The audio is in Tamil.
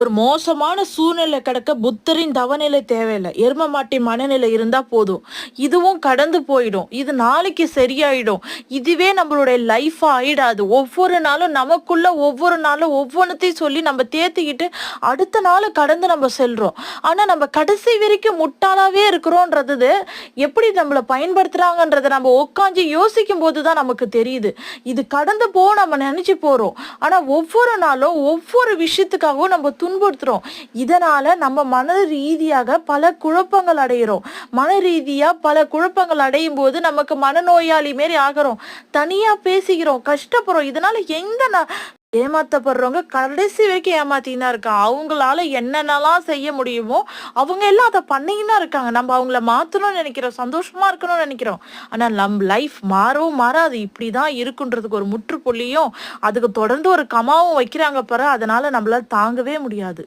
ஒரு மோசமான சூழ்நிலை கிடக்க புத்தரின் தவநிலை தேவையில்ல. எரும மாட்டின் மனநிலை இருந்தா போதும். இதுவும் கடந்து போயிடும். இது நாளைக்கு சரியாயிடும். இதுவே நம்மளுடைய லைஃபா ஆயிடாது. ஒவ்வொரு நாளும் நமக்குள்ள ஒவ்வொரு நாளும் ஒவ்வொன்னத்தையும் சொல்லி நம்ம தேத்திக்கிட்டு அடுத்த நாள் கடந்து நம்ம செல்றோம். ஆனா நம்ம கடைசி வரைக்கும் முட்டாளாவே இருக்கிறோன்றது எப்படி நம்மள பயன்படுத்துறாங்கன்றத நம்ம உட்காந்து யோசிக்கும் போது தான் நமக்கு தெரியுது. இது கடந்து போ நம்ம நினைச்சு போறோம். ஆனா ஒவ்வொரு நாளும் ஒவ்வொரு விஷயத்துக்காகவும் நம்ம துன்புறுத்துறோம். இதனால நம்ம மன ரீதியாக பல குழப்பங்கள் அடைகிறோம். மன ரீதியா பல குழப்பங்கள் அடையும் போது நமக்கு மனநோயாளி மாரி ஆகுறோம். தனியா பேசிக்கிறோம், கஷ்டப்படுறோம். இதனால ஏமாத்தப்படுறவங்க கடைசி வரைக்கும் ஏமாத்தின்னு தான் இருக்காங்க. அவங்களால என்னென்னலாம் செய்ய முடியுமோ அவங்க எல்லாம் அதை பண்ணின்னு தான் இருக்காங்க. நம்ம அவங்கள மாத்தணும்னு நினைக்கிறோம், சந்தோஷமா இருக்கணும்னு நினைக்கிறோம். ஆனா லைஃப் மாறவும் மாறாது. இப்படிதான் இருக்குன்றதுக்கு ஒரு முற்றுப்புள்ளியும் அதுக்கு தொடர்ந்து ஒரு கமாவும் வைக்கிறாங்க பாரு. அதனால நம்மளால தாங்கவே முடியாது.